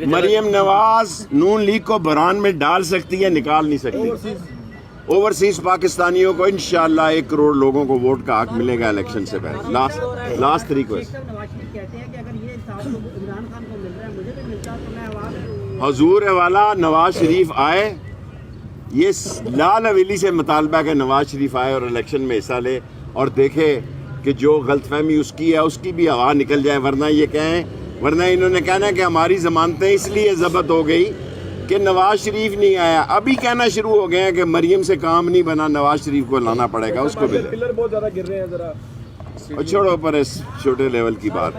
مریم نواز نون league کو بحران میں ڈال سکتی ہے، نکال نہیں سکتی۔ اوورسیز پاکستانیوں کو انشاءاللہ 1 کروڑ لوگوں کو ووٹ کا حق ملے گا الیکشن سے پہلے۔ لاسٹ ریکویسٹ، حضور والا نواز شریف آئے، یہ لال حویلی سے مطالبہ ہے کہ نواز شریف آئے اور الیکشن میں حصہ لے اور دیکھے کہ جو غلط فہمی اس کی ہے اس کی بھی ہوا نکل جائے، ورنہ انہوں نے کہنا ہے کہ ہماری ضمانتیں اس لیے ضبط ہو گئی کہ نواز شریف نہیں آیا۔ ابھی کہنا شروع ہو گئے ہیں کہ مریم سے کام نہیں بنا، نواز شریف کو لانا پڑے گا، اس کو بھی پلر بہت زیادہ گر رہے ہیں ذرا، اور چھوڑو پر اس چھوٹے لیول کی بات۔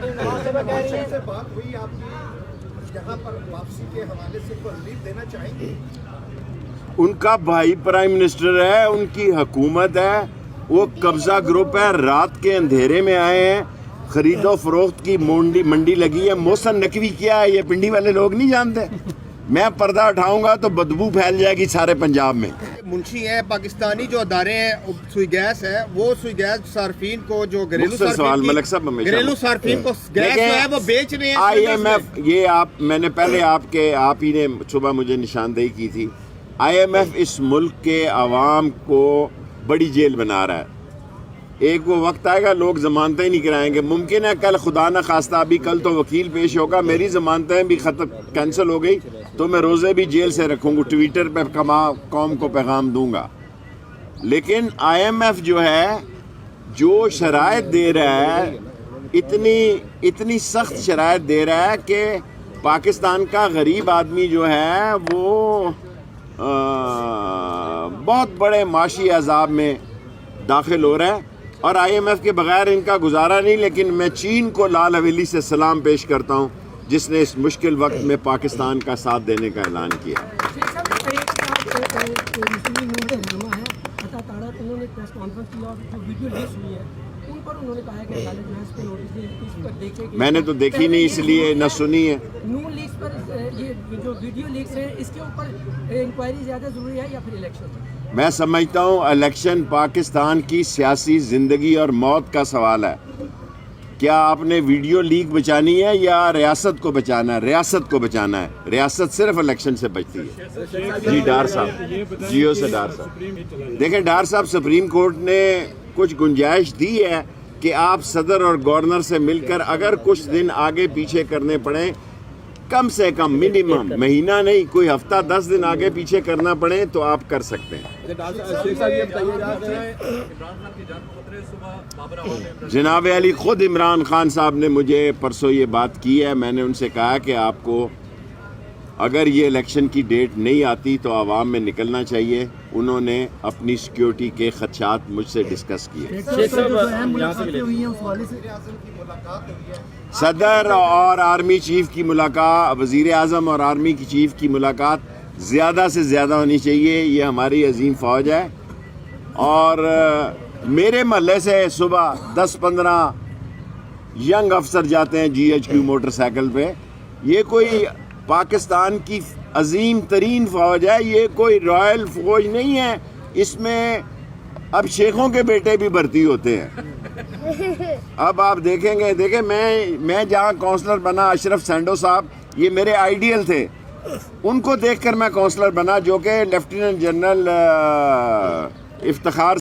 ان کا بھائی پرائم منسٹر ہے، ان کی حکومت ہے، وہ قبضہ گروپ ہے، رات کے اندھیرے میں آئے ہیں، خرید و فروخت کی منڈی لگی ہے۔ محسن نقوی کیا ہے یہ پنڈی والے لوگ نہیں جانتے؟ میں پردہ اٹھاؤں گا تو بدبو پھیل جائے گی سارے پنجاب میں۔ منشی ہیں پاکستانی جو ادارے ہیں، سوئی گیس ہے، وہ سوئی گیس صارفین کو جو گھریلو صارفین کو گیس جو ہے وہ بیچ رہے ہیں۔ آئی ایم ایف، یہ میں نے پہلے آپ ہی نے صبح مجھے نشاندہی کی تھی، آئی ایم ایف اس ملک کے عوام کو بڑی جیل بنا رہا ہے۔ ایک وہ وقت آئے گا لوگ ضمانتیں نہیں کرائیں گے، ممکن ہے کل خدا نہ خواستہ، ابھی کل تو وکیل پیش ہوگا، میری ضمانتیں بھی کینسل ہو گئی تو میں روزے بھی جیل سے رکھوں گا، ٹویٹر پہ قوم کو پیغام دوں گا۔ لیکن آئی ایم ایف جو ہے، جو شرائط دے رہا ہے، اتنی سخت شرائط دے رہا ہے کہ پاکستان کا غریب آدمی جو ہے وہ بہت بڑے معاشی عذاب میں داخل ہو رہا ہے، اور آئی ایم ایف کے بغیر ان کا گزارا نہیں۔ لیکن میں چین کو لال حویلی سے سلام پیش کرتا ہوں جس نے اس مشکل وقت میں پاکستان کا ساتھ دینے کا اعلان کیا۔ میں نے تو دیکھی نہیں، اس لیے نہ سنی ہے۔ نون لیگ پر یہ جو ویڈیو لیکس ہیں، اس کے اوپر انکوائری زیادہ ضروری ہے یا پھر الیکشن؟ میں سمجھتا ہوں الیکشن پاکستان کی سیاسی زندگی اور موت کا سوال ہے۔ کیا آپ نے ویڈیو لیک بچانی ہے یا ریاست کو بچانا ہے؟ ریاست کو بچانا ہے، ریاست صرف الیکشن سے بچتی ہے۔ جی ڈار صاحب، جیو سے ڈار صاحب، دیکھیں ڈار صاحب، سپریم کورٹ نے کچھ گنجائش دی ہے کہ آپ صدر اور گورنر سے مل کر اگر کچھ دن آگے پیچھے کرنے پڑیں، کم سے کم منیمم مہینہ نہیں، کوئی ہفتہ 10 دن آگے پیچھے کرنا پڑے تو آپ کر سکتے ہیں۔ جناب علی، خود عمران خان صاحب نے مجھے پرسوں یہ بات کی ہے، میں نے ان سے کہا کہ آپ کو اگر یہ الیکشن کی ڈیٹ نہیں آتی تو عوام میں نکلنا چاہیے۔ انہوں نے اپنی سیکیورٹی کے خدشات مجھ سے ڈسکس کیے۔ صدر اور آرمی چیف کی ملاقات، وزیر اعظم اور آرمی کی چیف کی ملاقات زیادہ سے زیادہ ہونی چاہیے۔ یہ ہماری عظیم فوج ہے، اور میرے محلے سے صبح 10-15 ینگ افسر جاتے ہیں G H Q motorcycle پہ۔ یہ کوئی پاکستان کی عظیم ترین فوج ہے، یہ کوئی رائل فوج نہیں ہے، اس میں اب شیخوں کے بیٹے بھی بھرتی ہوتے ہیں۔ اب آپ دیکھیں میں جہاں کونسلر بنا، اشرف سینڈو صاحب یہ میرے آئیڈیل تھے، ان کو دیکھ کر میں کونسلر بنا، جو کہ لیفٹیننٹ جنرل افتخار